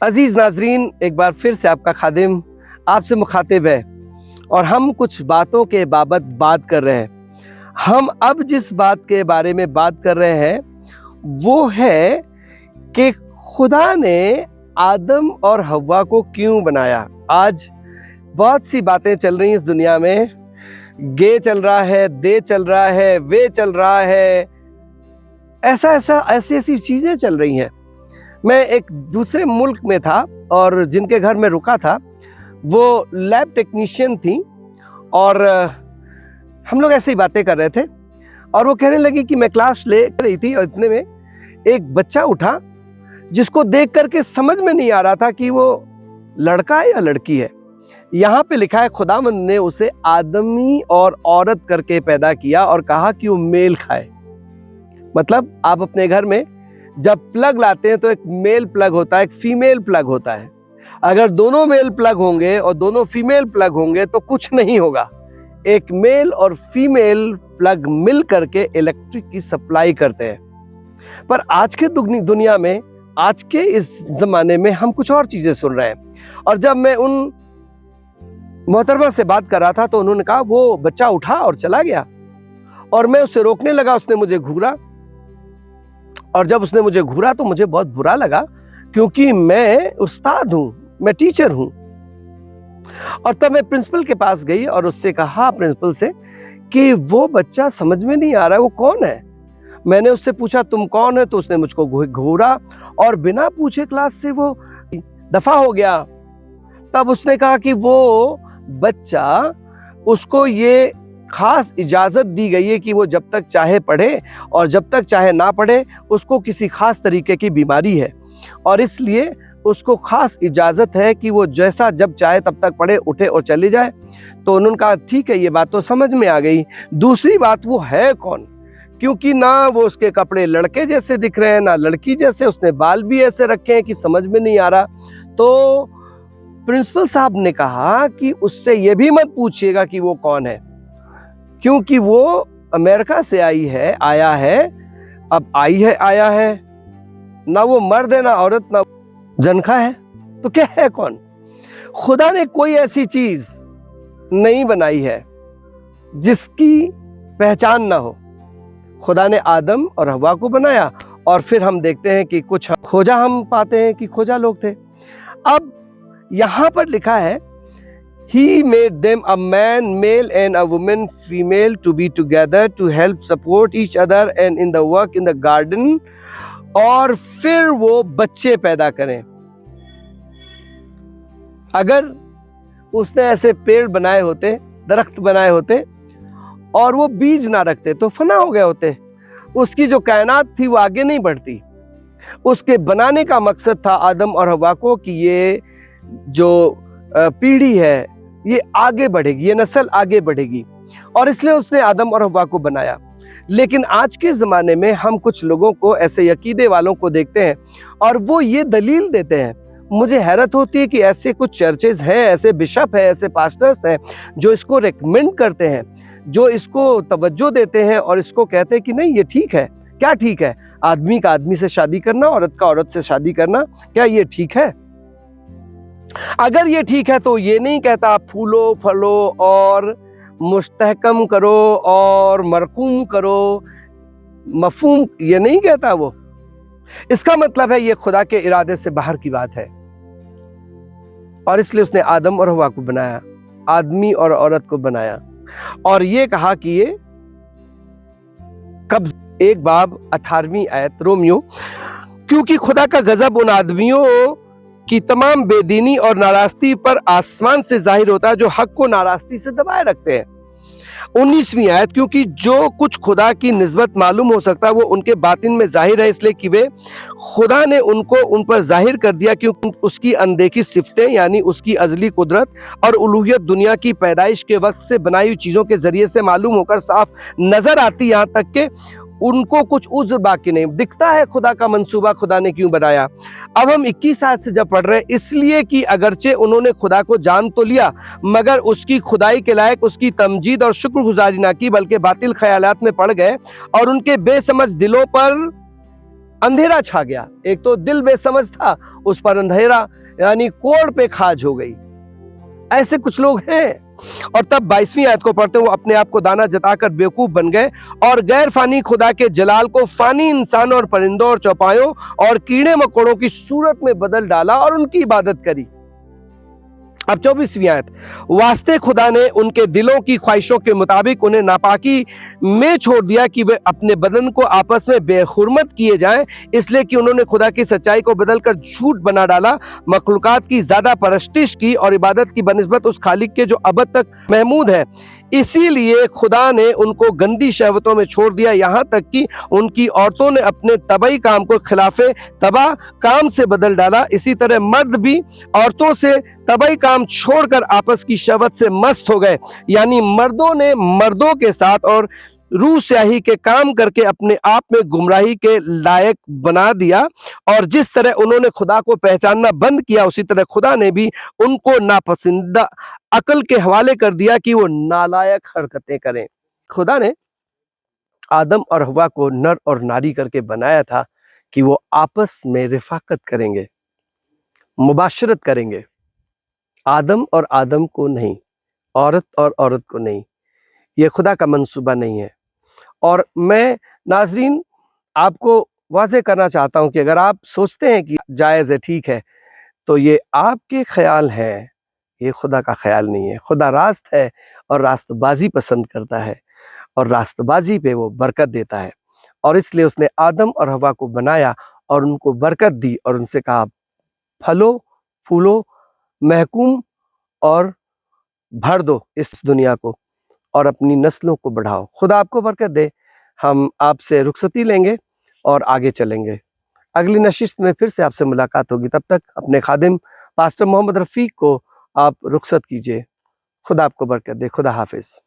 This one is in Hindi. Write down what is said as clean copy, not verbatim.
अजीज़ नाजरीन, एक बार फिर से आपका खादिम आपसे मुखातिब है और हम कुछ बातों के बाबत बात कर रहे हैं। हम अब जिस बात के बारे में बात कर रहे हैं वो है कि खुदा ने आदम और हव्वा को क्यों बनाया। आज बहुत सी बातें चल रही हैं इस दुनिया में, गे चल रहा है, दे चल रहा है, वे चल रहा है, ऐसी चीज़ें चल रही हैं। मैं एक दूसरे मुल्क में था और जिनके घर में रुका था वो लैब टेक्नीशियन थी और हम लोग ऐसे ही बातें कर रहे थे और वो कहने लगी कि मैं क्लास ले रही थी और इतने में एक बच्चा उठा जिसको देख करके समझ में नहीं आ रहा था कि वो लड़का है या लड़की है। यहाँ पे लिखा है खुदावंद ने उसे आदमी और औरत करके पैदा किया और कहा कि वो मेल खाए। मतलब आप अपने घर में जब प्लग लाते हैं तो एक मेल प्लग होता है, एक फीमेल प्लग होता है। अगर दोनों मेल प्लग होंगे और दोनों फीमेल प्लग होंगे तो कुछ नहीं होगा। एक मेल और फीमेल प्लग मिल करके इलेक्ट्रिक की सप्लाई करते हैं। पर आज के दुनिया में, आज के इस जमाने में हम कुछ और चीजें सुन रहे हैं। और जब मैं उन मोहतरमा से बात कर रहा था तो उन्होंने कहा वो बच्चा उठा और चला गया और मैं उसे रोकने लगा, उसने मुझे घूरा और जब उसने मुझे घूरा तो मुझे बहुत बुरा लगा क्योंकि मैं उस्ताद हूं, मैं टीचर हूं। और तब मैं प्रिंसिपल के पास गई और उससे कहा, प्रिंसिपल से, कि वो बच्चा समझ में नहीं आ रहा है, वो कौन है। मैंने उससे पूछा तुम कौन है, तो उसने मुझको घूरा और बिना पूछे क्लास से वो दफा हो गया। तब उसने कहा कि वो बच्चा, उसको ये खास इजाज़त दी गई है कि वो जब तक चाहे पढ़े और जब तक चाहे ना पढ़े, उसको किसी खास तरीके की बीमारी है और इसलिए उसको खास इजाज़त है कि वो जैसा जब चाहे तब तक पढ़े, उठे और चले जाए। तो उन्होंने कहा ठीक है, ये बात तो समझ में आ गई। दूसरी बात, वो है कौन, क्योंकि ना वो उसके कपड़े लड़के जैसे दिख रहे हैं ना लड़की जैसे, उसने बाल भी ऐसे रखे हैं कि समझ में नहीं आ रहा। तो प्रिंसिपल साहब ने कहा कि उससे ये भी मत पूछिएगा कि वो कौन है, क्योंकि वो अमेरिका से आया है, ना वो मर्द है ना औरत ना जनखा है, तो क्या है कौन। खुदा ने कोई ऐसी चीज नहीं बनाई है जिसकी पहचान ना हो। खुदा ने आदम और हव्वा को बनाया और फिर हम देखते हैं कि कुछ खोजा, हम पाते हैं कि खोजा लोग थे। अब यहां पर लिखा है He made them a man male and a woman female to be together to help support each other and in the work in the garden, और फिर वो बच्चे पैदा करें। अगर उसने ऐसे पेड़ बनाए होते, दरख्त बनाए होते और वो बीज ना रखते तो फना हो गए होते, उसकी जो कायनात थी वो आगे नहीं बढ़ती। उसके बनाने का मकसद था आदम और हव्वा को कि ये जो पीढ़ी है ये आगे बढ़ेगी, ये नस्ल आगे बढ़ेगी, और इसलिए उसने आदम और हव्वा को बनाया। लेकिन आज के ज़माने में हम कुछ लोगों को, ऐसे यकीदे वालों को देखते हैं और वो ये दलील देते हैं। मुझे हैरत होती है कि ऐसे कुछ चर्चेज हैं, ऐसे बिशप हैं, ऐसे पास्टर्स हैं जो इसको रेकमेंड करते हैं, जो इसको तवज्जो देते हैं और इसको कहते हैं कि नहीं ये ठीक है। क्या ठीक है? आदमी का आदमी से शादी करना, औरत का औरत से शादी करना, क्या ये ठीक है? अगर ये ठीक है तो ये नहीं कहता फूलो फलो और मुस्तहकम करो और मरकूम करो, मफहूम ये नहीं कहता वो। इसका मतलब है ये खुदा के इरादे से बाहर की बात है और इसलिए उसने आदम और हव्वा को बनाया, आदमी और औरत को बनाया और ये कहा कि ये कब, 1 बाब 18वीं आयत रोमियो, क्योंकि खुदा का गजब उन आदमियों की तमाम बेदीनी और नाराजगी पर आसमान से जाहिर होता है जो हक को नाराजगी से दबाए रखते हैं। 19वीं आयत, क्योंकि जो कुछ खुदा की निस्बत मालूम हो सकता है वो उनके बातिन में जाहिर है, इसलिए कि वे खुदा ने उनको उन पर जाहिर कर दिया, क्योंकि उसकी अनदेखी सिफतें यानी उसकी अजली कुदरत और उलूहियत दुनिया की पैदाइश के वक्त से बनाई हुई चीज़ों के जरिए से मालूम होकर साफ नजर आती, यहाँ तक कि उनको कुछ उज्र बाकी नहीं दिखता है खुदा का मंसूबा खुदा ने क्यों बनाया। अब हम 21 आयत से जब पढ़ रहे हैं, इसलिए कि अगरचे उन्होंने खुदा को जान तो लिया मगर उसकी खुदाई के लायक उसकी तमजीद और शुक्रगुजारी ना की, बल्कि बातिल ख्यालात में पड़ गए और उनके बेसमझ दिलों पर अंधेरा छा गया। एक तो दिल बेसमझ था, उस पर अंधेरा यानी कोड़ पे खाज हो गई। ऐसे कुछ लोग हैं। और तब 22वीं आयत को पढ़ते वो अपने आप को दाना जताकर बेवकूफ बन गए और गैर फानी खुदा के जलाल को फानी इंसानों और परिंदों और चौपायों और कीड़े मकोड़ों की सूरत में बदल डाला और उनकी इबादत करी। अब 24वीं आयत, वास्ते खुदा ने उनके दिलों की ख्वाहिशों के मुताबिक उन्हें नापाकी में छोड़ दिया कि वे अपने बदन को आपस में बेहुरमत किए जाएं, इसलिए कि उन्होंने खुदा की सच्चाई को बदलकर झूठ बना डाला, मखलूकात की ज्यादा परस्तिश की और इबादत की बनिस्बत उस खालिक के जो अब तक महमूद है। इसीलिए खुदा ने उनको गंदी शहवतों में छोड़ दिया, यहाँ तक कि उनकी औरतों ने अपने तबई काम को खिलाफे तबाह काम से बदल डाला। इसी तरह मर्द भी औरतों से तबई काम छोड़कर आपस की शहवत से मस्त हो गए, यानी मर्दों ने मर्दों के साथ और रूह स्याही के काम करके अपने आप में गुमराही के लायक बना दिया। और जिस तरह उन्होंने खुदा को पहचानना बंद किया, उसी तरह खुदा ने भी उनको नापसंदीदा अकल के हवाले कर दिया कि वो नालायक हरकतें करें। खुदा ने आदम और हवा को नर और नारी करके बनाया था कि वो आपस में रिफाकत करेंगे, मुबाशरत करेंगे। आदम और आदम को नहीं, औरत और औरत को नहीं। ये खुदा का मंसूबा नहीं है। और मैं नाजरीन आपको वाज़ेह करना चाहता हूं कि अगर आप सोचते हैं कि जायज़ है, ठीक है, तो ये आपके ख्याल हैं, ये खुदा का ख्याल नहीं है। खुदा रास्त है और रास्तबाजी पसंद करता है और रास्तबाजी पे वो बरकत देता है। और इसलिए उसने आदम और हवा को बनाया और उनको बरकत दी और उनसे कहा, फलो फूलो, महकूम और भर दो इस दुनिया को और अपनी नस्लों को बढ़ाओ। खुदा आपको बरकत दे। हम आपसे रुखसती लेंगे और आगे चलेंगे। अगली नशिस्त में फिर से आपसे मुलाकात होगी। तब तक अपने खादिम पास्टर मोहम्मद रफ़ीक को आप रुखसत कीजिए। खुदा आपको बरकत दे। खुदा हाफिज।